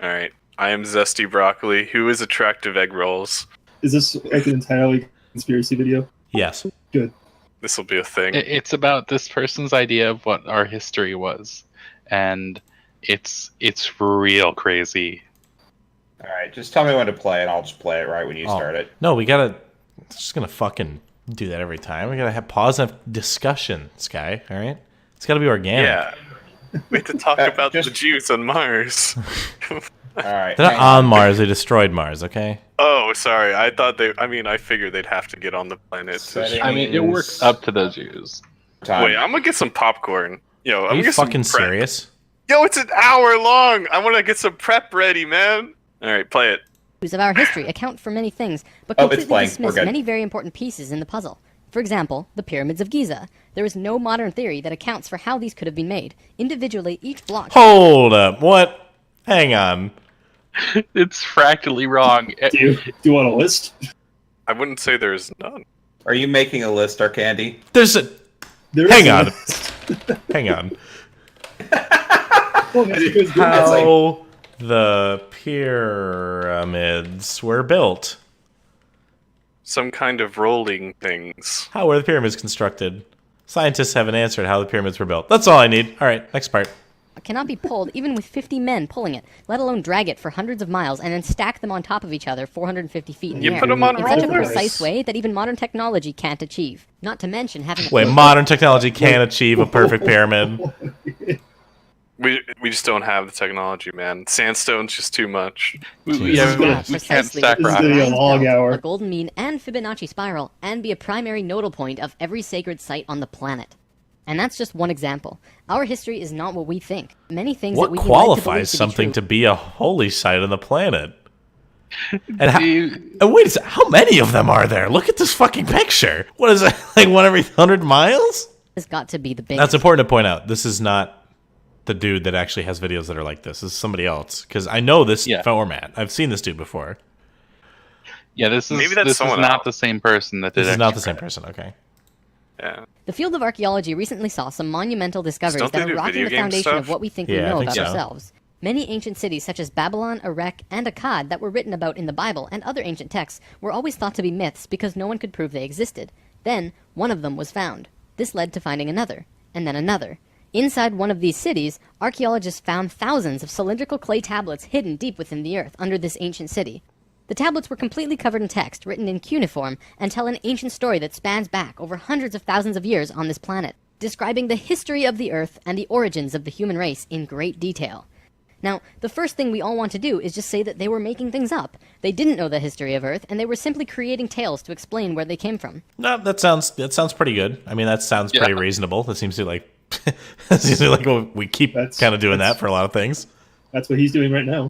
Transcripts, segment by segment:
Alright. I am Zesty Broccoli. Who is attractive egg rolls? Is this like an entirely conspiracy video? Yes. Good. This will be a thing. It's about this person's idea of what our history was, and it's real crazy. All right, just tell me when to play, and I'll just play it right when you start it. No, we gotta. It's just gonna fucking do that every time. We gotta have pause and have discussion, Sky. All right, it's gotta be organic. Yeah. We have to talk about the Jews on Mars. All right. They're not on Mars. They destroyed Mars. Okay. Oh, sorry. I thought they. I mean, I figured they'd have to get on the planet. I mean, it works up to the Jews. Wait, I'm gonna get some popcorn. Yo, Are you fucking serious? Yo, it's an hour long. I want to get some prep ready, man. All right, play it. Of our history account for many things, but completely dismiss many very important pieces in the puzzle. For example, the pyramids of Giza. There is no modern theory that accounts for how these could have been made. Individually, each block... Hold up. What? Hang on. It's fractally wrong. Do you want a list? I wouldn't say there's none. Are you making a list, Arcandy? There's a... Hang on. Hang on. How the pyramids were built. Some kind of rolling things. How were the pyramids constructed? Scientists haven't answered how the pyramids were built. That's all I need. All right, next part. Cannot be pulled even with 50 men pulling it, let alone drag it for hundreds of miles and then stack them on top of each other 450 feet in the air. Put them on in such a precise way that even modern technology can't achieve. Not to mention having... Wait, modern technology can't achieve a perfect pyramid? We just don't have the technology, man. Sandstone's just too much. We can't stack This is rocks. gonna be a long hour. A golden mean and Fibonacci spiral, and be a primary nodal point of every sacred site on the planet. And that's just one example. Our history is not what we think. Many things What that we can like to qualifies believe something to to be a holy site on the planet? And, Do wait a second, how many of them are there? Look at this fucking picture. What is that, like one every 100 miles? has got to be the biggest. That's important to point out. This is not the dude that actually has videos that are like this. This is somebody else. Because I know this format. I've seen this dude before. Yeah, this is Maybe that's someone not else. the same person that did This is it. not the same person, okay. Yeah. The field of archaeology recently saw some monumental discoveries Don't they that are do rocking video the game foundation stuff? of what we think we Yeah, I know think about so. ourselves. Many ancient cities such as Babylon, Erech, and Akkad that were written about in the Bible and other ancient texts were always thought to be myths because no one could prove they existed. Then, one of them was found. This led to finding another, and then another. Inside one of these cities, archaeologists found thousands of cylindrical clay tablets hidden deep within the earth under this ancient city. The tablets were completely covered in text, written in cuneiform, and tell an ancient story that spans back over hundreds of thousands of years on this planet, describing the history of the Earth and the origins of the human race in great detail. Now, the first thing we all want to do is just say that they were making things up. They didn't know the history of Earth, and they were simply creating tales to explain where they came from. No, that sounds pretty good. I mean, that sounds pretty reasonable. That seems to like we keep kind of doing that for a lot of things. That's what he's doing right now.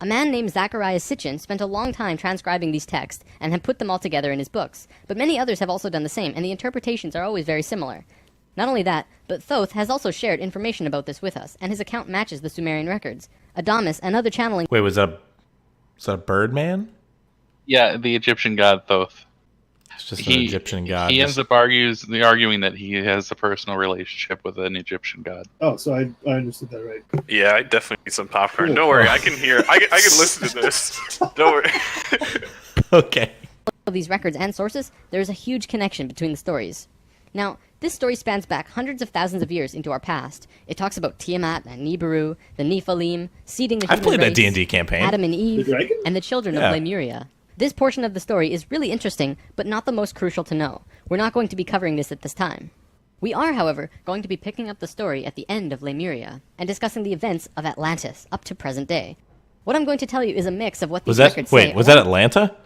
A man named Zacharias Sitchin spent a long time transcribing these texts and had put them all together in his books, but many others have also done the same, and the interpretations are always very similar. Not only that, but Thoth has also shared information about this with us, and his account matches the Sumerian records. Adamus and other channeling... Wait, was that a bird man? Yeah, the Egyptian god Thoth. It's just an Egyptian god. He ends up arguing that he has a personal relationship with an Egyptian god. Oh, so I understood that right. Yeah, I definitely need some popcorn. Cool. Don't worry, I can hear. I can listen to this. Don't worry. Okay. of these records and sources, there is a huge connection between the stories. Now, this story spans back hundreds of thousands of years into our past. It talks about Tiamat and Nibiru, the Nephilim, seeding the human I've played that race, D&D campaign. Adam and Eve, The dragon? and the children of Lemuria. This portion of the story is really interesting, but not the most crucial to know. We're not going to be covering this at this time. We are, however, going to be picking up the story at the end of Lemuria, and discussing the events of Atlantis up to present day. What I'm going to tell you is a mix of what these records say... Wait, was that Atlanta?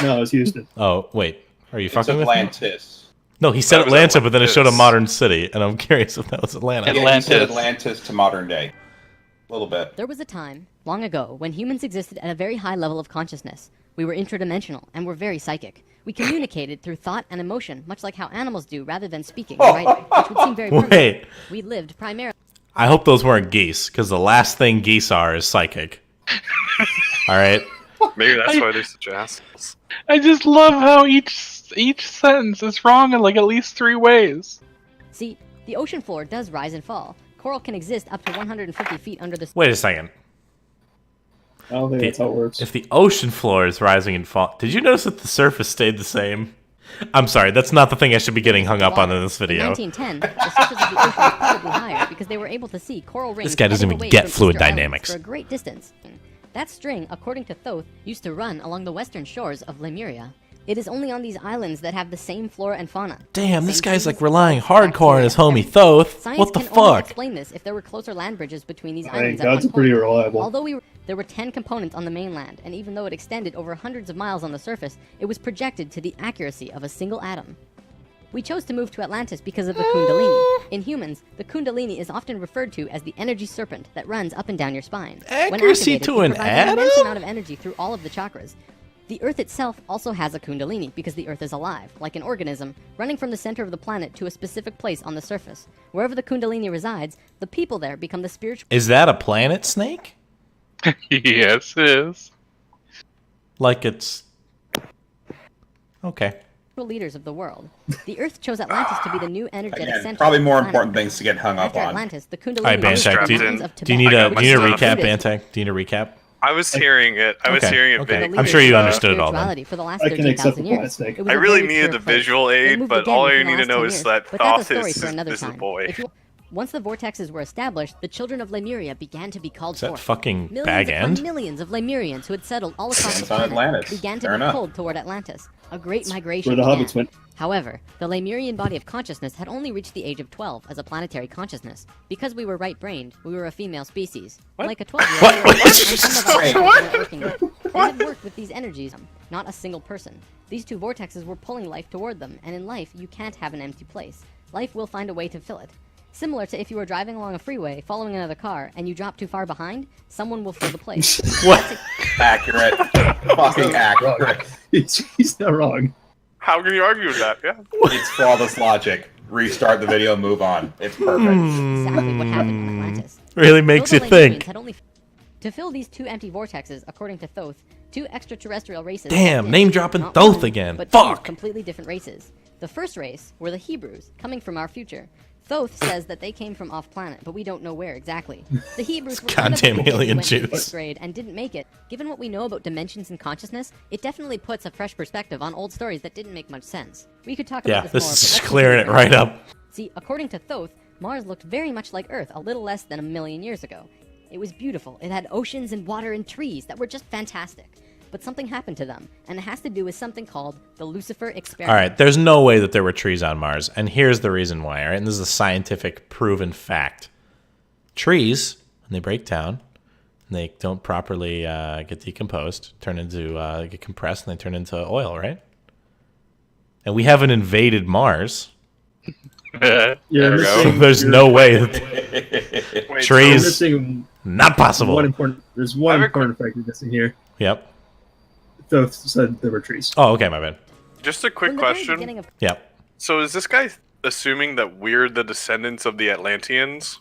No, it was Houston. Oh, wait. Are you It's fucking with me? Atlantis. No, he said That was Atlanta, but then it showed a Atlantis. modern city, and I'm curious if that was Atlanta. Yeah, he said Atlantis to modern day. A little bit. There was a time, long ago, when humans existed at a very high level of consciousness. We were interdimensional, and were very psychic. We communicated through thought and emotion, much like how animals do, rather than speaking or writing, which would seem very primitive. Wait, We lived primarily... I hope those weren't geese, because the last thing geese are is psychic. Alright? Maybe that's why they're such assholes. I just love how each sentence is wrong in like at least 3 ways. See, the ocean floor does rise and fall. Coral can exist up to 150 feet under the... Wait a second. I don't think that's how it works. If the ocean floor is rising and fall, did you notice that the surface stayed the same? I'm sorry, that's not the thing I should be getting hung up on in this video. In 1910, the surface of the ocean was probably higher because they were able to see coral rings. This guy doesn't heading even away get from fluid Easter Islands dynamics. for a great distance. That string, according to Thoth, used to run along the western shores of Lemuria. It is only on these islands that have the same flora and fauna. Damn, this Same guy's trees, like relying bugs, hardcore on his bacteria, homie Thoth. Science What the can only fuck? explain this if there were closer land bridges between these I mean, islands at God's one pretty point. reliable. Although there were 10 components on the mainland, and even though it extended over hundreds of miles on the surface, it was projected to the accuracy of a single atom. We chose to move to Atlantis because of the Kundalini. In humans, the Kundalini is often referred to as the energy serpent that runs up and down your spine. When Accuracy activated, to it an provides an immense atom? amount of energy through all of the chakras. The Earth itself also has a Kundalini because the Earth is alive, like an organism, running from the center of the planet to a specific place on the surface. Wherever the Kundalini resides, the people there become the spiritual Is that a planet snake? Yes, it is. Like it's... Okay. leaders of the world. The Earth chose Atlantis to be the new energetic Again, center. probably of the more planet. important things to get hung up After on. Atlantis, the Kundalini Alright, moved to Bantek, the do mountains of you need Tibet, a which recap, is Buddhism. Bantek? Do you need a recap? I was hearing it. I was Okay, hearing it okay. vaguely. I'm sure you Leaders of understood it all then. spirituality For the last I can accept 13,000 the years. planet snake. It was I a really very needed pure the place. visual They aid, moved but again all I within the need to last know 10 is years, that but that's a Thoth story is for another the time. boy. Once the vortexes were established, the children of Lemuria began to be called Is that forth. fucking Millions bag upon end? millions of Lemurians who had settled all across the It's on planet Atlantis. began to Fair be enough. pulled toward Atlantis. A great migration Where the began. hobbits went. However, the Lemurian body of consciousness had only reached the age of 12 as a planetary consciousness. Because we were right-brained, we were a female species. Like a 12-year-old. What? And some of our Wait. brains weren't working yet. They had worked with these energies, not a single person. These two vortexes were pulling life toward them, and in life, you can't have an empty place. Life will find a way to fill it. Similar to if you were driving along a freeway, following another car, and you drop too far behind, someone will fill the place. What? Accurate. Fucking accurate. He's not wrong. How can you argue with that? Yeah. It's flawless logic. Restart the video, move on. It's perfect. Exactly what happened in Atlantis. Really makes Though you the Lemurians think. had only to fill these two empty vortexes, according to Thoth, two extraterrestrial races. Damn, had name been, dropping not Thoth one, again. But two Fuck. completely different races. The first race were the Hebrews, coming from our future. Thoth says that they came from off-planet, but we don't know where exactly. The Hebrews were kind of Goddamn fools who alien went to Jews. fifth grade and didn't make it. Given what we know about dimensions and consciousness, it definitely puts a fresh perspective on old stories that didn't make much sense. We could talk Yeah, about this more, this but is let's clearing it continue. right up. See, according to Thoth, Mars looked very much like Earth a little less than 1 million years ago. It was beautiful. It had oceans and water and trees that were just fantastic. But something happened to them, and it has to do with something called the Lucifer experiment. All right, there's no way that there were trees on Mars, and here's the reason why. All right, and this is a scientific proven fact. Trees, when they break down, and they don't properly get decomposed, get compressed, and they turn into oil, right? And we haven't invaded Mars, There You're we go. so missing, there's you're- no way that Wait, You're trees, missing not possible. there's one I have a important fact you're missing here. Yep. Thoth said there were trees. Oh, okay, my bad. Just a quick From the very question. beginning of Yep. So is this guy assuming that we're the descendants of the Atlanteans?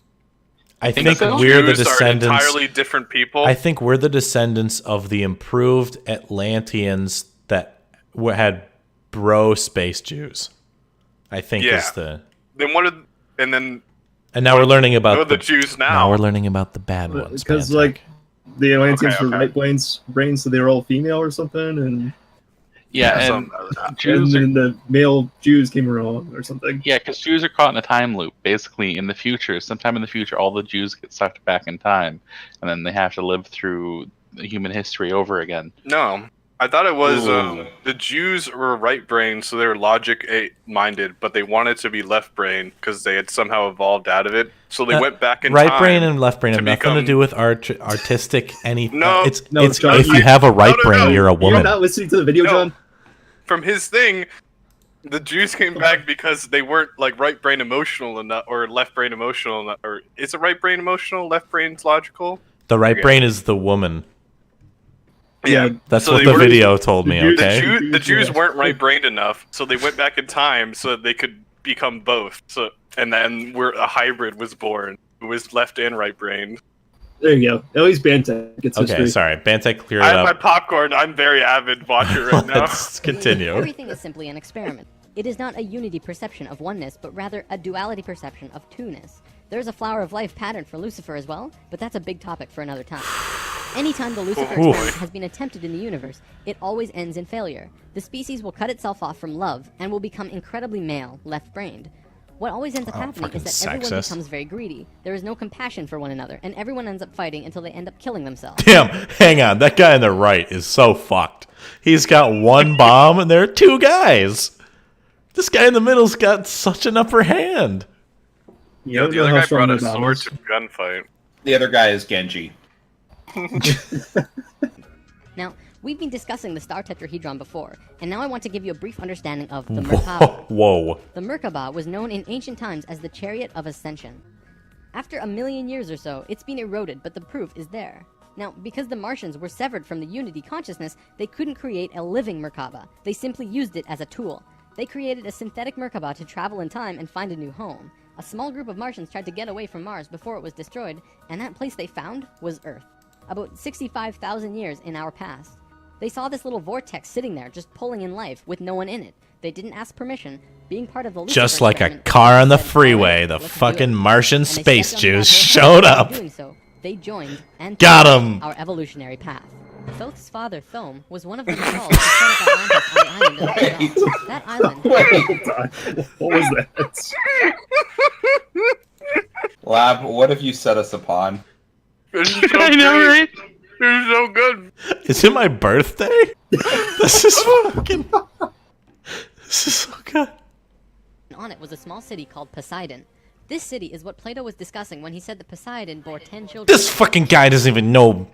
I think think so. we're the Jews are descendants. entirely different people. I think we're the descendants of the improved Atlanteans that had bro space Jews. I think Yeah. is the. Then what? And then And now we're learning who are about the Jews now? Now we're learning about the bad ones. Because, Bantek. like, the Atlanteans Okay, were okay. right brains, so they were all female or something, and Yeah, and something like that. Jews are, then the male Jews came along or something. yeah, because Jews are caught in a time loop. Basically, in the future, sometime in the future, all the Jews get sucked back in time, and then they have to live through human history over again. No, I thought it was Ooh. the Jews were right brain, so they were logic minded, but they wanted to be left brain because they had somehow evolved out of it. So they went back in right time. brain and left brain have to nothing to become- do with artistic anything. No. it's John, if you have a right no, brain, no. you're a You're woman. not listening to the video, No. John? From his thing, the Jews came back because they weren't like right brain emotional enough or left brain emotional enough. Or is it right brain emotional? Left brain's logical? The right Okay. brain is the woman. Yeah, That's So what they the were- video told me. the Jews- Okay. The Jews Yeah. weren't right brained enough, so they went back in time so that they could become both. So and then a hybrid was born who was left and right brained. There you go. At least Bantek gets Okay. history. Sorry, Bantek, clear it I have my up. popcorn. I'm very avid watcher right now. Let's continue. Everything is simply an experiment. It is not a unity perception of oneness, but rather a duality perception of two-ness. There's a flower of life pattern for Lucifer as well, but that's a big topic for another time. Anytime the Lucifer Oh, boy. experiment has been attempted in the universe, it always ends in failure. The species will cut itself off from love and will become incredibly male, left-brained. What always ends up happening is that fucking everyone sexist. becomes very greedy. There is no compassion for one another, and everyone ends up fighting until they end up killing themselves. Damn, hang on. That guy on the right is so fucked. He's got one bomb and there are two guys. This guy in the middle's got such an upper hand. You Yo, don't the know other how guy strong brought a the bomb sword is. to gunfight. The other guy is Genji. Now, we've been discussing the star tetrahedron before, and now I want to give you a brief understanding of the Merkaba. Whoa. The Merkaba was known in ancient times as the Chariot of Ascension. After 1,000,000 years or so, it's been eroded, but the proof is there. Now, because the Martians were severed from the Unity consciousness, they couldn't create a living Merkaba. They simply used it as a tool. They created a synthetic Merkaba to travel in time and find a new home. A small group of Martians tried to get away from Mars before it was destroyed, and that place they found was Earth. About 65,000 years in our past. They saw this little vortex sitting there, just pulling in life, with no one in it. They didn't ask permission. Being part of the Lucifer Just like a experiment, car on the said, freeway, "Alright, the let's do fucking it." Martian And they space stepped onto Jews that showed vortex, and up. in doing so, they joined and Got followed 'em. our evolutionary path. Thoth's father, Thome, was one of the Nagals who set up Atlantis on the island of Thanatos. That island God, what was that? Lab, what have you set us upon? This is so I know, great. right? This is so good. Is it my birthday? This is fucking... This is so good. on it was a small city called Poseidon. This city is what Plato was discussing when he said that Poseidon bore 10 children. This fucking guy doesn't even know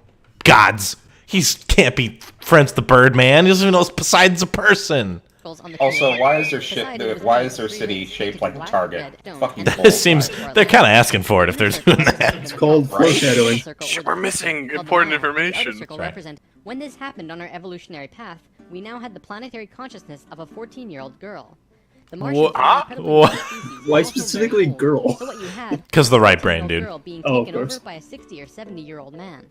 gods. He can't be friends with the Birdman. He doesn't even know Poseidon's a person. On the Also, tree. why is their Poseidon was why one is of their three city rings shaped painted like a black, target? red, stone, Fucking and This seems... bullseye. They're kind of asking for it if they're doing that. It's called foreshadowing. Shit, we're missing Called the important mile. The outer information. circle Right. represent- When this happened on our evolutionary path, we now had the planetary consciousness of a 14-year-old girl. The Martians Wha- were an incredibly Wha- rare species, Why and also very specifically old. girl? So what you had 'Cause the was a right brain, 14-year-old dude. girl being Oh, of taken course. over by a 60 or 70-year-old man.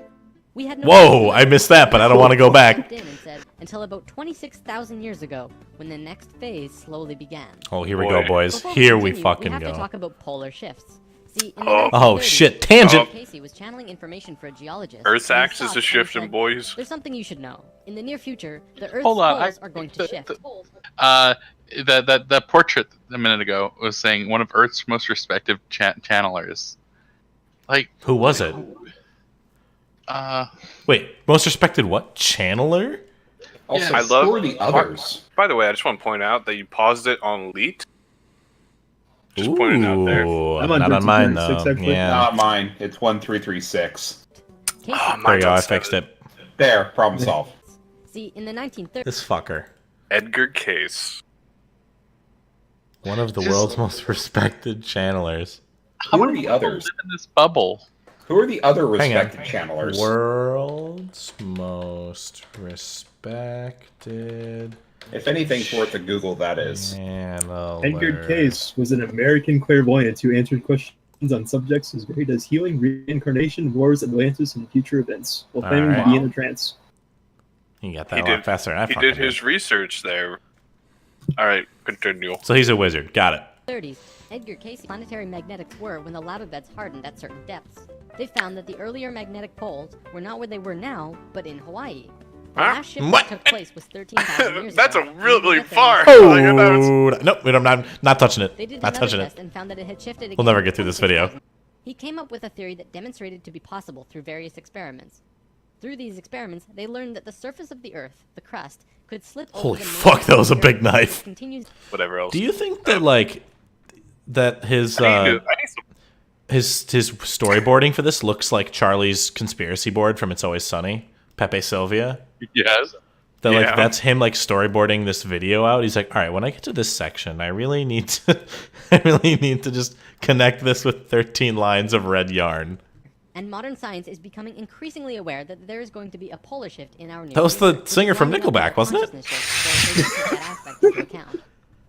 We had no Whoa, idea. I missed that, but I don't want to go back. Stepped in and said, until about 26,000 years ago, when the next phase slowly began. Oh, here we Boy. go, boys. Before Here we continue, fucking we have to go. talk about polar shifts. See, in the Oh. Oh, 1930s, shit. Tangent. Casey was channeling information for a geologist. Earth's when he axis stopped is and shifting, said, boys. There's something you should know. In the near future, the Earth's Hold on, poles are going to shift. That portrait a minute ago was saying one of Earth's most respected channelers. Like, Who was it? Wait, most respected what? Channeler? Also, Yeah, I love- who are the others? By the way, I just want to point out that you paused it on Leet. Just pointed out there. Ooh, I'm on not on mine, 1336 though. actually. Yeah. Not mine. It's 1336. Casey, Oh, There you mine's go, on I fixed 7. it. There, problem solved. see, in the 1930s, This fucker. Edgar Case. One of the Just- world's most respected channelers. how Who are many the people others? live in this bubble? Who are the other Hang on. respected channelers? World's most respected If anything's worth a Google, that is. channeler. Edgar Case was an American clairvoyant who answered questions on subjects as varied as healing, reincarnation, wars, Atlantis, and future events, while claiming to Alright. be in a trance. You got that He a lot did- faster than I He fucking did his research there. Alright, continue. So he's a wizard. Got it. Edgar Cayce planetary magnetics were when the lava beds hardened at certain depths. They found that the earlier magnetic poles were not where they were now, but in Hawaii. The Huh? last shift What? that took place was 13,000 years That's ago. a and when really we get there, far. Like, that was- Oh, nope, I'm not touching They it. did Not another touching test it. and found that it had shifted again. We'll never get through this video. 26,000. He came up with a theory that demonstrated to be possible through various experiments. Through these experiments, they learned that the surface of the Earth, the crust, could slip over Holy the fuck, main that was a Earth big and knife. continues- Whatever else. Do you think that like that his I need some- his storyboarding for this looks like Charlie's conspiracy board from It's Always Sunny? Pepe Sylvia. Yes. That like Yeah. that's him like storyboarding this video out. He's like, all right, when I get to this section, I really need to, just connect this with 13 lines of red yarn. And modern science is becoming increasingly aware that there is going to be a polar shift in our near That was the future, which is singer from why we know Nickelback, that wasn't it? consciousness shifts, so they take that aspect into account.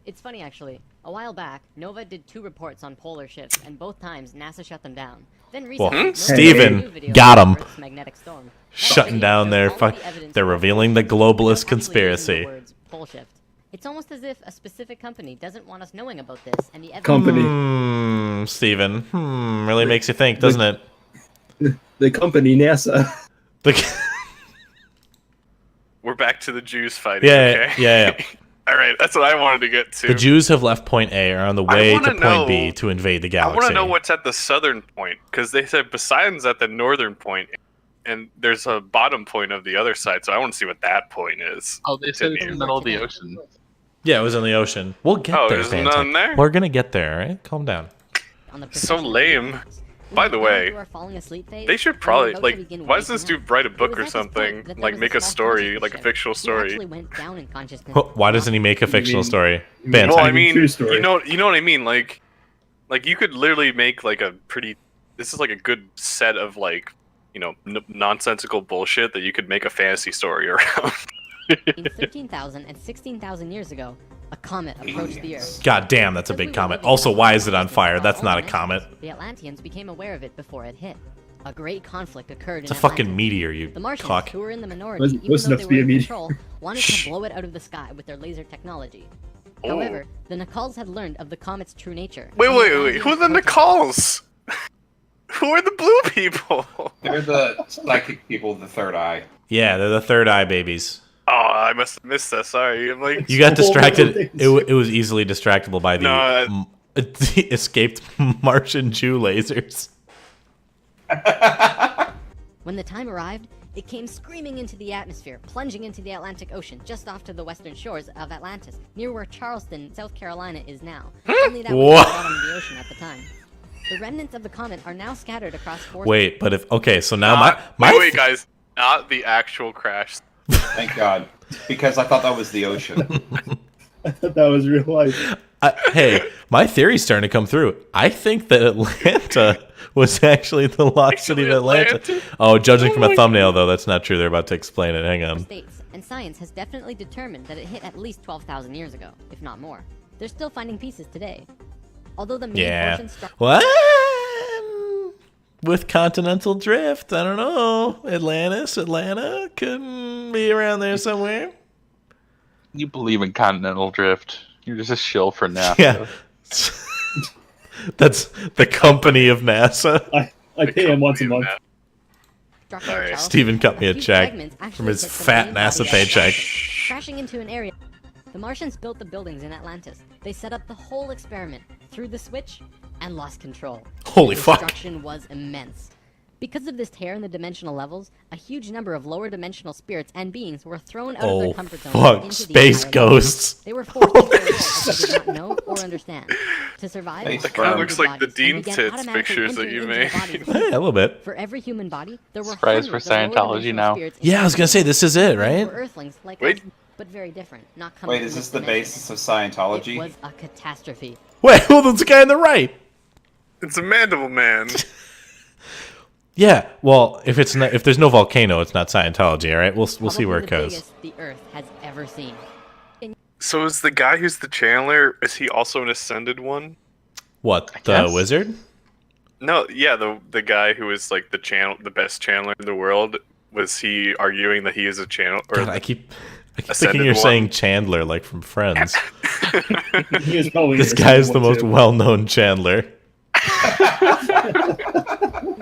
It's funny actually. A while back, Nova did 2 reports on polar shifts, and both times NASA shut them down. Then recently, Nova Steven, made a new video got on 'em. Earth's magnetic storm. That Shutting video down shows their all of fuck. the evidence They're for revealing the without globalist actually using conspiracy. the words pole shift. It's almost as if a specific company doesn't want us knowing about this, and the evidence Steven. Really makes you think, doesn't it? The company NASA. We're back to the Jews fighting. Yeah, okay? yeah. All right, that's what I wanted to get to. The Jews have left point A, are on the I way to wanna point know- B to invade the I galaxy. want to know what's at the southern point, because they said Poseidon's at the northern point, and there's a bottom point of the other side, so I want to see what that point is. Oh, they said it's in Continue. the middle of the ocean. Yeah, it was in the ocean. We'll get Oh, there, there's Fantech. none there? We're gonna get there, all right? Calm down. On the So procession of lame. humans. By the When way, you are falling asleep phase, They should and probably, you're about to like, begin why does this waking dude up, write a it book was or at this point something? that there Like, was make a a small story, consciousness like a shift. fictional He story. actually went down in consciousness. Why doesn't he make a fictional mean- story? you mean- Fantech. Well, I Tiny mean, true story. you know what I mean? Like you could literally make, like, a pretty... This is, like, a good set of, like, you know, nonsensical bullshit that you could make a fantasy story around. In 13,000 and 16,000 years ago, a comet approached the Earth. God damn, that's a Because we big were comet. living Also, in a why is it on consciousness fire? of That's all not a dimensions, comet. The Atlanteans became aware of it before it hit. A great conflict occurred It's in a fucking Atlantis. meteor, you The Martians, cock. who were in the minority, Wasn't even close though enough they to be were a in meteor. control, wanted to blow it out of the sky with their laser technology. Oh. However, the Nicals had learned of the comet's true nature. Wait, and the wait, wait. Who are the Atlanteans Nicals? Who are the blue people? They're the psychic people with the third eye. Yeah, they're the third eye babies. Oh, I must have missed that. Sorry. I'm like, You got Whole distracted. other thing. It was easily distractible by the, No, the escaped Martian Jew lasers. When the time arrived, it came screaming into the atmosphere, plunging into the Atlantic Ocean just off to the western shores of Atlantis, near where Charleston, South Carolina is now. Only that was What? at the bottom of the ocean at the time. The remnants of the comet are now scattered across four... Wait, but if okay, so now not, my wait, guys. Not the actual crash. Thank God. Because I thought that was the ocean. I thought that was real life. hey, my theory's starting to come through. I think that Atlanta was actually the lost city of Atlanta. Atlanta? Oh, judging from Oh a my thumbnail, though, that's not true. They're about to explain it. Hang on. states, and science has definitely determined that it hit at least 12,000 years ago, if not more. They're still finding pieces today. Although the main Yeah. portion struck... What? With continental drift, I don't know. Atlanta could be around there somewhere. You believe in continental drift. You're just a shill for NASA. Yeah. That's the company of NASA. I pay him once a month. struck Alright. Charleston, Steven cut me a few check fragments actually from his hit the fat main body NASA of paycheck. Atlantis, crashing into an area. The Martians built the buildings in Atlantis. They set up the whole experiment, threw the switch, and lost control. Holy the fuck. destruction was immense. Because of this tear in the dimensional levels, a huge number of lower dimensional spirits and beings were thrown out of Oh, their comfort zones fuck. into the Space entire level. ghosts. They were forced to carry out what they did not know or understand. To survive, That they kinda found looks their like the bodies and Dean began Tits automatically pictures that entering you into the made. bodies of Yeah, a little bit. For every human body, there were Surprise for hundreds of lower Scientology dimensional now. spirits Yeah, I was gonna say this is it, who right? were Earthlings like Wait. us, but very different. Not coming Wait, from is this this the dimension. basis of It Scientology? was a catastrophe. Wait, well, there's a guy on the right. It's a mandible man. Yeah, well, if it's not, if there's no volcano, it's not Scientology. All right, we'll see where it Probably the goes. biggest the Earth has ever seen. So is the guy who's the Chandler? Is he also an ascended one? What, the guess. wizard? No, yeah, the guy who is like the best Chandler in the world. Was he arguing that he is a channel? Or God, I keep thinking Ascended you're one. saying Chandler, like from Friends. He is probably This an guy is the ascended one, most too. well-known Chandler.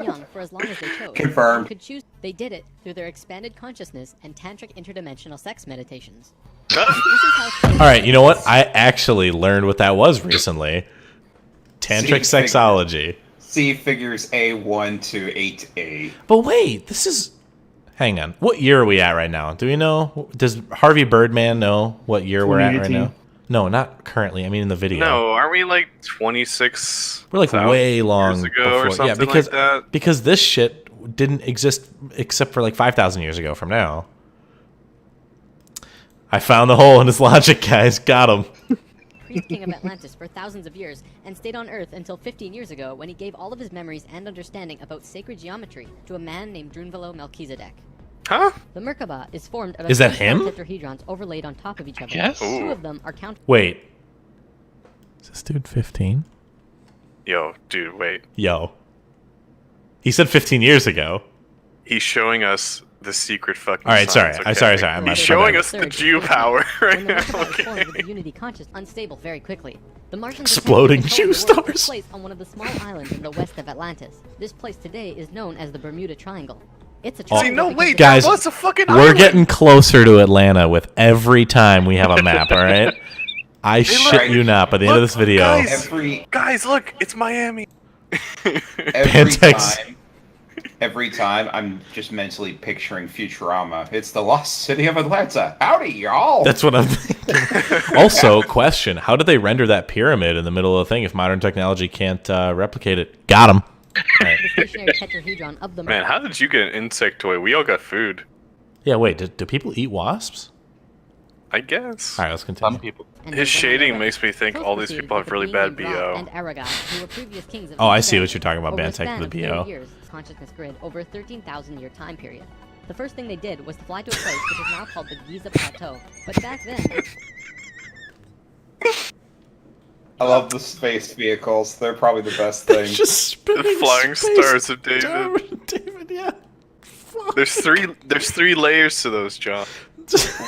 Young for as long as they chose. Confirmed. They could choose. They did it through their expanded consciousness and tantric interdimensional sex meditations. This is how All right, you know what? I actually learned what that was recently. Tantric See, sexology. See figures A1 to 8A. But wait, this is... Hang on. What year are we at right now? Do we know? Does Harvey Birdman know what year we're at right 2018. now? No, not currently. I mean in the video. no, aren't we like 26? We're like way long years ago or before. something Yeah, because like that. because this shit didn't exist except for like 5,000 years ago from now. I found the hole in his logic, guys. Got him. priest king of Atlantis for thousands of years and stayed on Earth until 15 years ago when he gave all of his memories and understanding about sacred geometry to a man named Drunvalo Melchizedek. Huh? The Merkaba is formed of Is that 24 him? tetrahedrons overlaid on top of each other. guess. Two Ooh. of them are counted. Wait. Is this dude 15? Yo, dude, wait. Yo. He said 15 years ago. He's showing us the secret fucking. All right, sorry. science, I'm okay? sorry. My He's showing bad. us the Jew power right When the now. Merkaba is Okay. formed with the unity conscious unstable very quickly. The Martians Exploding attempted to control Jew the world took stars. place on one of the small islands in the west of Atlantis. This place today is known as the Bermuda Triangle. It's a See, triangle no, because wait, the- Guys, that was a fucking We're island. getting closer to Atlanta with every time we have a map, all right? I shit you not, by the end of this video, Guys, look, it's Miami. Pantex. Every time, I'm just mentally picturing Futurama. It's the lost city of Atlanta. Howdy, y'all. That's what I'm thinking. Also, question, how did they render that pyramid in the middle of the thing if modern technology can't replicate it? Got him. the stationary tetrahedron of the Man, how did you get an insect toy? We all got food. Yeah, wait, do people eat wasps? I guess. All right, let's continue. Some people. and His they went shading on makes me think Thoth all these proceeded people with have a really being bad named Ra BO. and Aragon, who were previous kings of Oh, I East see what Bank. you're talking about, Over a Bantex span with the of 30 BO. years, consciousness grid over a 13,000-year time period. The first thing they did was to fly to a place which is now called the Giza Plateau. But back then, I love the space vehicles. They're probably the best thing. Just spinning The flying space stars of David. David, yeah. Fuck. There's three layers to those, John.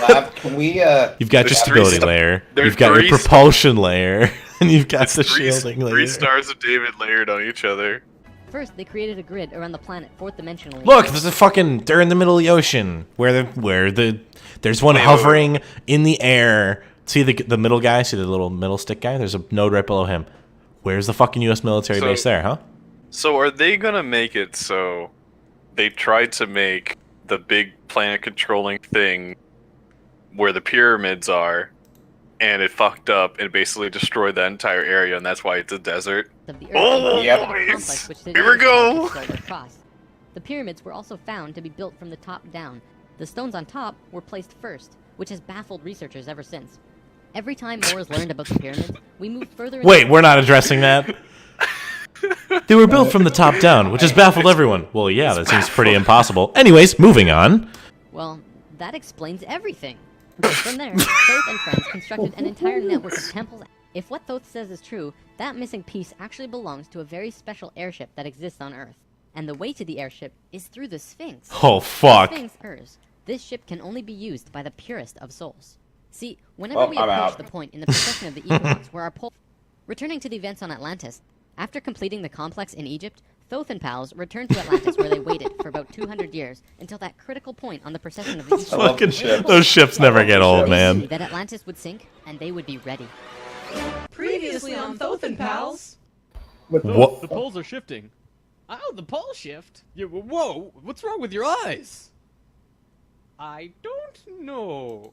Lab, can we, You've got your There's stability three layer, there's you've got your three propulsion layer, and you've got the three, shielding layer. three stars of David layered on each other. first they created a grid around the planet fourth dimensionally. Look, there's a fucking. They're in the middle of the ocean. There's one Wait, hovering in the air. See the middle guy? See the little middle stick guy? There's a node right below him. Where's the fucking U.S. military So- base there, huh? So are they gonna make it so they tried to make the big planet controlling thing where the pyramids are, and it fucked up and basically destroyed that entire area, and that's why it's a desert? Of the Earth Oh, and yep. a complex which the Here we go. strolled across. The pyramids were also found to be built from the top down. The stones on top were placed first, which has baffled researchers ever since. Every time more is learned about the pyramids, we move further. into Wait, we're not addressing that. They were built from the top down, which has baffled everyone. Well, yeah, that seems pretty impossible. Anyways, moving on. Well, that explains everything. From there, Thoth and friends constructed an entire network of temples. If what Thoth says is true, that missing piece actually belongs to a very special airship that exists on Earth. And the way to the airship is through the Sphinx. Oh, fuck. The Sphinx hers. This ship can only be used by the purest of souls. See, whenever we I'm approach out. the point in the procession of the equinox where our pole... Returning to the events on Atlantis, after completing the complex in Egypt, Thoth and pals returned to Atlantis where they waited for about 200 years until that critical point on the procession of the equinox. love the Fucking ship. those ships never get old, They man. knew that Atlantis would sink, and they would be ready. Previously on Thoth and Pals. What? What? The poles are shifting. Oh, the pole shift? Yeah, whoa, what's wrong with your eyes? I don't know.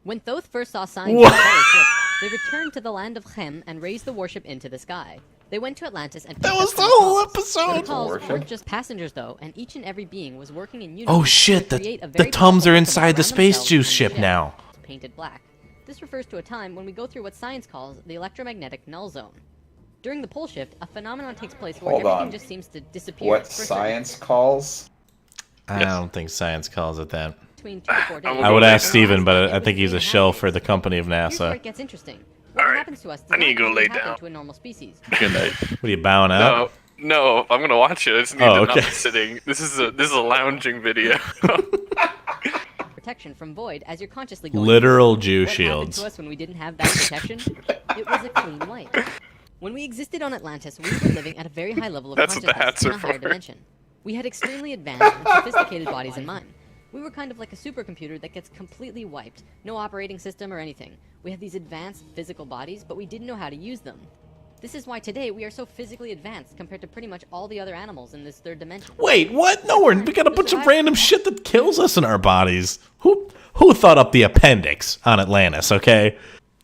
When Thoth first saw signs of What? the polar ship, they returned to the land of Chem and raised the warship into the sky. They went to Atlantis and That picked was up the some whole calls. episode. The calls Warship? weren't just passengers though, and each and every being was working in unison. Oh shit, to the create a very Tums powerful are system inside the around space themselves juice and the ship now. Painted black. This refers to a time when we go through what science calls the electromagnetic null zone. During the pole shift, a phenomenon takes place where Hold everything on. just seems to disappear. What for a certain science calls? I don't think science calls it that. between 2 to 4 days. I would ask The Steven, last but time I it think was he's a 3.5 shell days. for the company of Here's where NASA. it gets interesting. What Alright, happens to us does I need to not go usually lay happen down. to a normal species. Good night. What are you bowing out? No, I'm gonna watch it. I just need Oh, to not okay. be sitting. This is a lounging video. Protection from void as you're consciously going. Literal Jew What happened shields. to us when we didn't have that protection? It was a clean light. When we existed on Atlantis, we were living at a very high level of That's what the consciousness hats in are a higher for. dimension. We had extremely advanced and sophisticated bodies in mind. We were kind of like a supercomputer that gets completely wiped. No operating system or anything. We had these advanced physical bodies, but we didn't know how to use them. This is why today we are so physically advanced compared to pretty much all the other animals in this third dimension. Wait, what? No, we got a bunch of random shit that kills us in our bodies. Who thought up the appendix on Atlantis? Okay,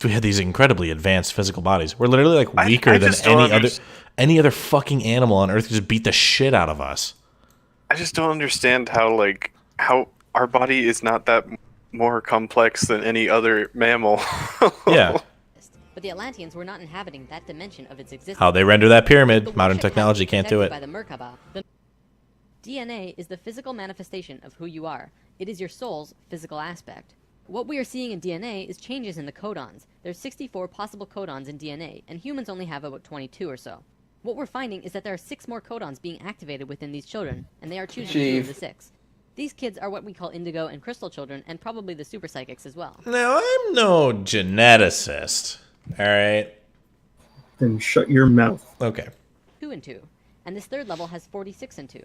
we had these incredibly advanced physical bodies. We're literally like weaker I than just don't any other fucking animal on Earth. Could just beat the shit out of us. I just don't understand how our body is not that more complex than any other mammal. Yeah, But the Atlanteans were not inhabiting that dimension of its existence. how they render that The pyramid? Modern warship had technology to be can't do protected it. By the Merkaba. The DNA is the physical manifestation of who you are. It is your soul's physical aspect. What we are seeing in DNA is changes in the codons. There's 64 possible codons in DNA, and humans only have about 22 or so. What we're finding is that there are 6 more codons being activated within these children, and they are choosing 2 of the 6. These kids are what we call indigo and crystal children, and probably the super psychics as well. Now I'm no geneticist. All right. Then shut your mouth. Okay. 2 and 2. And this third level has 46 and 2.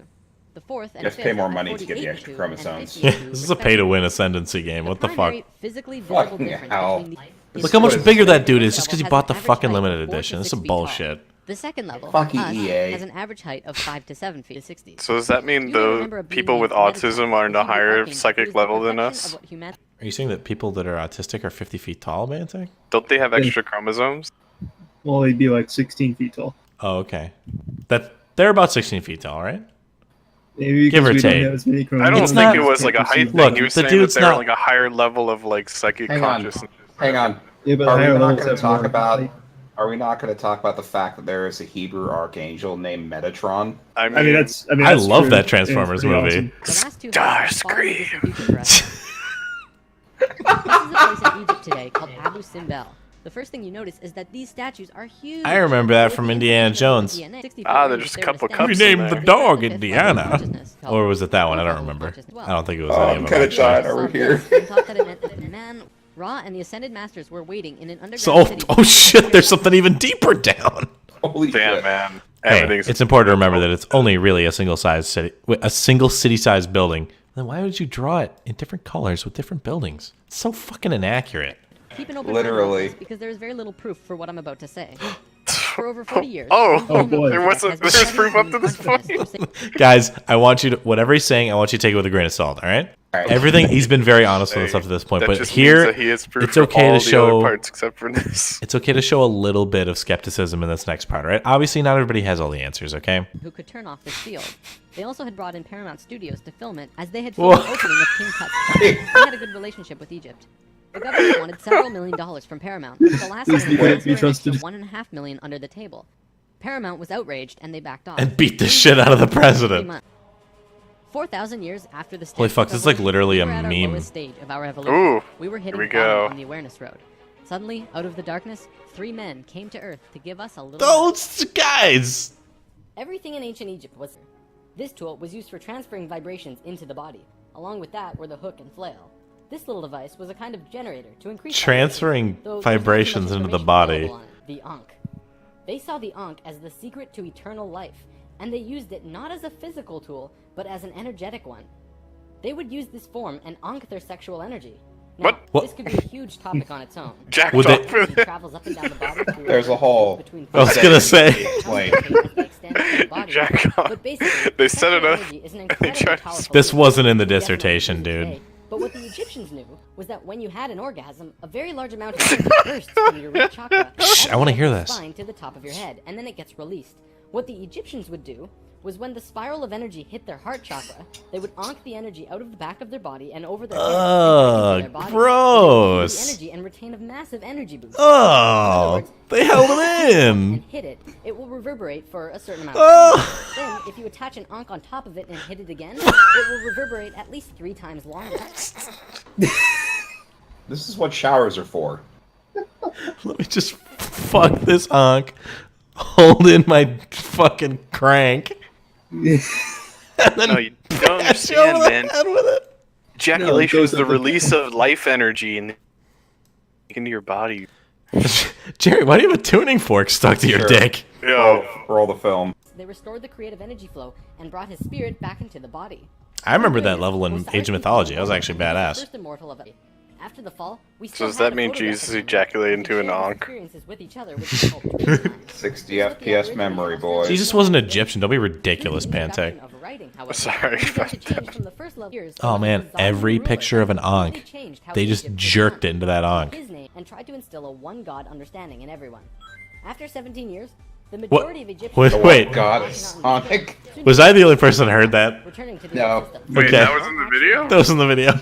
The fourth and You have to fifth pay more are money to get the 48 extra and chromosomes. 50 Yeah, this is a pay-to-win ascendancy game. What the fuck? primary physically visible Fucking difference hell. between the Look how much What is bigger this that dude is just because he has bought the an average fucking height of limited 4 to edition. This is 6 some feet tall. bullshit. The second level, Fuck us, EA. has an average height of 5 to 7 feet to 60. So does that mean You may the remember a being people with named autism Metatron, are in the a Hebrew higher archangel, who psychic is the level than perfection us? of what humanity- Are you saying that people that are autistic are 50 feet tall, Mantic? Don't they have extra chromosomes? Well, he'd be like 16 feet tall. Oh, okay. They're about 16 feet tall, right? Maybe Give because or we take. don't have as many I don't chromosomes, not- think it was like a can't height perceive thing. Look, He was the saying that dude's they're not- like a higher level of like psychic Hang on. consciousness. Hang on. Yeah, but Are we higher not levels going have to talk more about? height. Are we not going to talk about the fact that there is a Hebrew archangel named Metatron? I mean, that's. I mean, I that's love true. that Yeah, it's Transformers pretty movie. awesome. The last two verses follow Starscream. this in future for us. This is a place in Egypt today called Abu Simbel. The first thing you notice is that these statues are huge. I remember that With from the Indiana information of Jones. DNA, 60 Ah, foot there's range just a if couple they were cups to in stand. there. the dog They start the fifth level of Indiana. consciousness, called Or was it that one? I don't fourth level of remember. consciousness. I don't think it was Oh, any I'm of them. kinda actually. tired over here. And thought that it meant that the man, Ra, and the ascended masters were waiting in an underground So, city. oh shit, there's something even deeper down. Holy Damn, shit! man. Hey, Everything's it's important to remember that it's only really a single city-sized building. Then why would you draw it in different colors with different buildings? It's so fucking inaccurate. Keep an open Literally. mind on this, because there is very little proof for what I'm about to say. For over 40 years. Oh, Oh, boy. there wasn't. has been There's proof up to studying this point. consciousness. Guys, I want you to, whatever he's saying, I want you to take it with a grain of salt, all right? All right. Everything, he's been very honest with us Hey, up to this point, that but just here, means that he has proof it's for okay all to the show, other parts except for this. it's okay to show a little bit of skepticism in this next part, right? Obviously, not everybody has all the answers, okay? Who could turn off this field. They also had brought in Paramount Studios to film it, as they had Whoa. filmed the opening of King Tut's farm. They had a good relationship with Egypt. The government wanted several $1 million from Paramount, but the last Is minute the way asked to be for an extra trusted. $1.5 million under the table. Paramount was outraged, and they backed off. And beat the shit out of the president. 4,000 years after the Holy Stanford fuck, this is like Revolution, literally we a were at our meme. lowest stage of our evolution. Ooh, We were hitting here we bottom go. on the awareness road. Suddenly, out of the darkness, 3 men came to Earth to give us a little. Those guys! Everything in ancient Egypt was. This tool was used for transferring vibrations into the body. Along with that were the hook and flail. This little device was a kind of generator to increase Transferring vibrations, though there's not too vibrations much into the information body. available on it. The Ankh. They saw the Ankh as the secret to eternal life, and they used it not as a physical tool, but as an energetic one. They would use this form and Ankh their sexual energy. Now, What? this could be a huge topic on its own. Jacked Would off they- with It it. travels up and down the body through There's a hole. between I was gonna say. Explain. Jack off. But basically, They set it sexual up, energy is an and they incredibly tried to- powerful This tool. wasn't in the We definitely dissertation, use it dude. today. But what the Egyptians knew was that when you had an orgasm, a very large amount of energy bursts from your root chakra. Shh, all I wanna the way hear up the this. spine to the top of your head, and then it gets released. What the Egyptians would do was when the spiral of energy hit their heart chakra, they would onk the energy out of the back of their body and over their head and back into their body. gross. The energy and retain a massive energy boost. Oh, they held it And in. hit it, it will reverberate for a certain amount of Oh. time. Then, if you attach an ankh on top of it and hit it again, it will reverberate at least 3 times longer. This is what showers are for. Let me just fuck this honk. Hold in my fucking crank. And then No, you don't bash you over understand, the man. head with it. Ejaculation No, it is goes the up the- release of life energy into your body. Jerry, why do you have a tuning fork stuck to your Sure. dick? Yo, Roll the film. They restored the creative energy flow and brought his spirit back into the body. I remember that level in Age of Mythology. That was actually badass. First immortal of it. After the fall, we So still does had that the mean photographic Jesus memory. ejaculated We into an shared his ankh? experiences with each other, which is called twin time. 60 This was the FPS original memory, master boys. Jesus wasn't Egyptian. Don't be ridiculous, The introduction Pantec. of writing, however, Sorry began to about change that. from the first level years Oh when man, the Zionist every ruler picture of an completely ankh, changed how they just Egypt was jerked run. into that ankh. His name and tried to instill a one God understanding in everyone. After 17 years, the What? majority of Egyptians Wait, The wait. one god Sonic. Was I the only person that heard that? Returning to the No. old system. wait, Okay. that was in the video? That was in the video.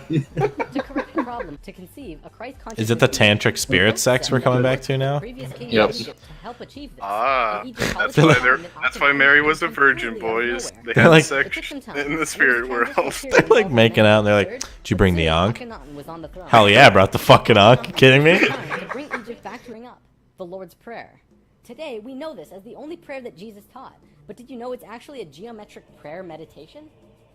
To correct the problem, to conceive a Christ conscious. Is it the tantric spirit sex we're coming back to now? Yep. To help achieve this. Ah, And that's Egyptology why found that that's why Mary was a came virgin, completely out of boys. nowhere. They They're had like- sex It took some time, in the but spirit this world. transitional They're period like involved making many out, and they're like, third, "Did you bring but the soon ankh?" Akhenaten was on the throne. Hell yeah, I brought the fucking ankh. You kidding me? Time to bring Egypt back to ring up the Lord's Prayer. Today, we know this as the only prayer that Jesus taught. But did you know it's actually a geometric prayer meditation?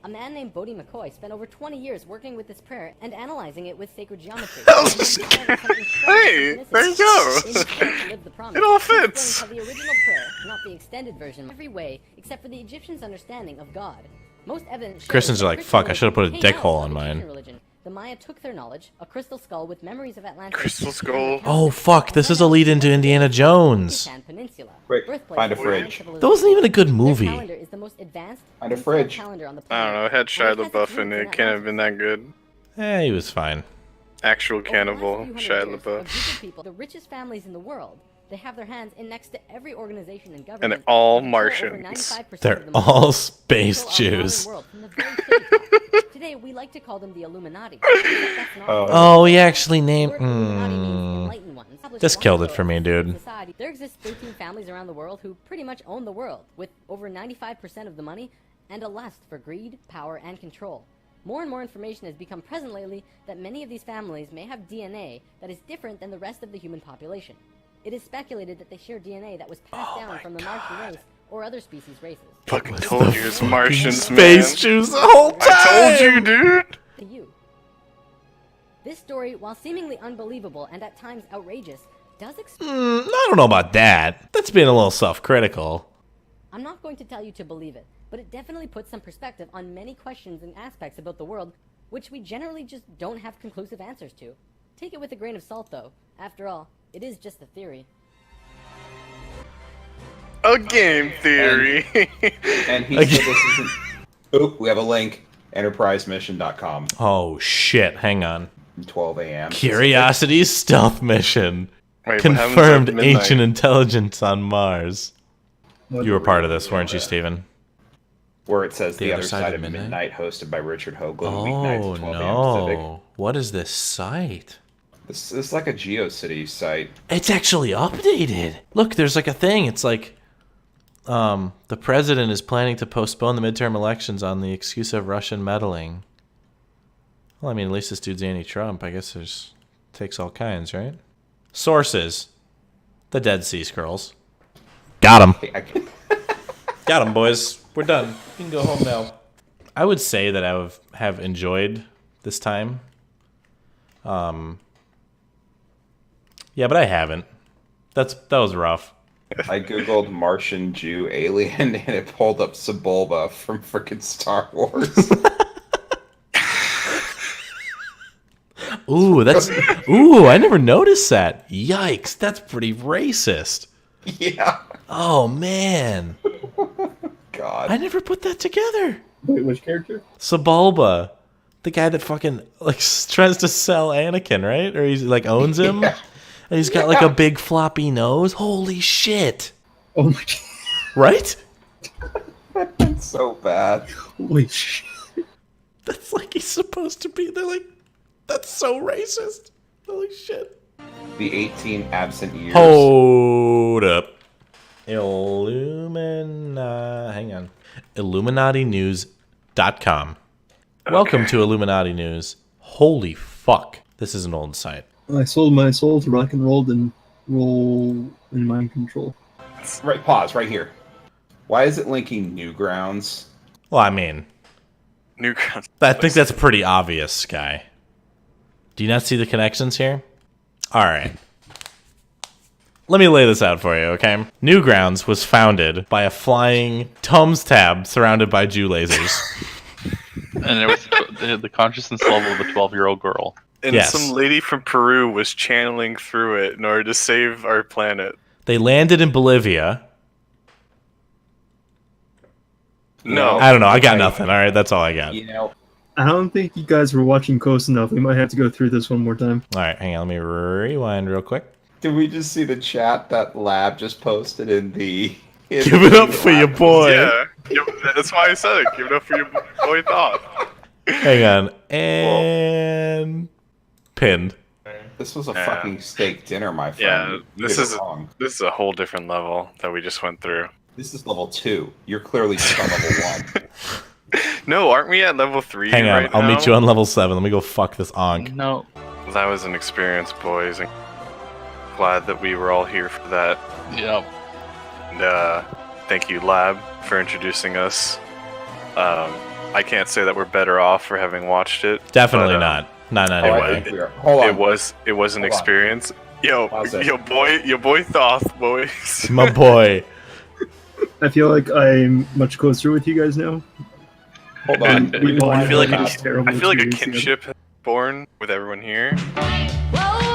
A man named Bodhi McCoy spent over 20 years working with this prayer and analyzing it with sacred geometry. was And he discovered something Hey, synchronicity there you go. in his prayer to live the promise. It all He explains fits. how the original prayer, not the extended version, every way except for the Egyptians' understanding of God. Most evidence shows Christians that are like, Christian fuck, I should've put a religion dick came hole out on of mine. Egyptian religion. The Maya took their knowledge, a crystal skull with memories of Atlantis. Crystal and skull. the Oh, fuck, this is a lead into Indiana Jones. Yucatan Peninsula, Quick, birthplace find a of Mayan fridge. civilization. That wasn't even a good Their movie. calendar is the most advanced Find a freestyle fridge. calendar on the I planet. don't know. It had Shia Well, it has its LaBeouf in roots it. Can't have been that good. He was fine. Actual Over the last cannibal few hundred Shia years, LaBeouf. a group of people, the richest families in the world, they have their hands in next to every organization and government. And they're all and control over Martians. 95% They're of the money. all They space control our modern Jews. world from the very tippy top. Today, we like to call them the Illuminati. Except that's not true. Oh, he actually The named. word Illuminati means enlightened ones. This killed it for me, dude. Society. There exist 13 families around the world who pretty much own the world, with over 95% of the money and a lust for greed, power, and control. More and more information has become present lately that many of these families may have DNA that is different than the rest of the human population. It is speculated that they share DNA that was passed down from the Martian race or other species races. Fucking told you it's Martians, Space man. Jews the whole time. I told you, dude. To you. This story, while seemingly unbelievable and at times outrageous, does explain. I don't know about that. That's being a little self-critical. I'm not going to tell you to believe it, but it definitely puts some perspective on many questions and aspects about the world which we generally just don't have conclusive answers to. Take it with a grain of salt, though. After all, it is just a theory. A game theory. And he said this isn't. Oop, we have a link. EnterpriseMission.com. Oh shit! Hang on. 12 a.m. Curiosity's stealth mission. Wait, what happens at Confirmed midnight? ancient intelligence on Mars. What You were the- part of this, weren't you, Stephen? Where it says The Other Side of Midnight, hosted by Richard Hoagland, weeknights Oh at 12 a.m. Pacific. no! What is this site? This is like a GeoCity site. It's actually updated. Look, there's like a thing. It's like, the president is planning to postpone the midterm elections on the excuse of Russian meddling. Well, I mean, at least this dude's anti-Trump. I guess there's takes all kinds, right? Sources: the Dead Sea Scrolls. Got him. Got him, boys. We're done. You can go home now. I would say that I have enjoyed this time. Yeah, but I haven't. That was rough. I googled Martian Jew alien and it pulled up Sebulba from frickin' Star Wars. Ooh, I never noticed that. Yikes, that's pretty racist. Yeah. Oh man, God. I never put that together. Wait, which character? Sebulba, the guy that fucking like tries to sell Anakin, right? Or he's like owns him, Yeah. and he's got like a big floppy nose. Holy shit! Oh my god. Right? It's so bad. Holy shit. That's like he's supposed to be. They're like, that's so racist. Holy shit. The 18 absent years. Hold up. Hang on. IlluminatiNews.com. Welcome to Illuminati News. Holy fuck. This is an old site. I sold my soul to rock and roll and roll in mind control. Right, pause right here. Why is it linking Newgrounds? Well, I mean, Newgrounds. I think that's pretty obvious, Sky. Do you not see the connections here? All right. Let me lay this out for you, okay? Newgrounds was founded by a flying Tums tab surrounded by Jew lasers. And it was the consciousness level of a 12-year-old girl. And Yes. some lady from Peru was channeling through it in order to save our planet. They landed in Bolivia. No. I don't know. I got nothing. All right, that's all I got. You know, I don't think you guys were watching close enough. We might have to go through this one more time. All right, hang on. Let me rewind real quick. did we just see the chat that Lab just posted in the... Give it up for your boy. Yeah. That's why I said it. Give it up for your boy Thoth. Hang on. And pinned. This was a Yeah. fucking steak dinner, my friend. Yeah, You this did it is wrong. this is a whole different level that we just went through. This is level 2. You're clearly just on level 1. No, aren't we at level 3 Hang on. right I'll now? meet you on level 7. Let me go fuck this onk. No. That was an experience, boys. And glad that we were all here for that. Yep. And thank you, Lab, for introducing us. I can't say that we're better off for having watched it. Definitely but, not. Not in Oh, any I way. think we are. Hold on. It was an Hold on. experience. Yo, Pause it. your boy Thoth, boys. My boy. I feel like I'm much closer with you guys now. Hold on. We Hold all I feel like know a, it's terrible I feel like a 2 weeks ago. kinship is born with everyone here. Whoa,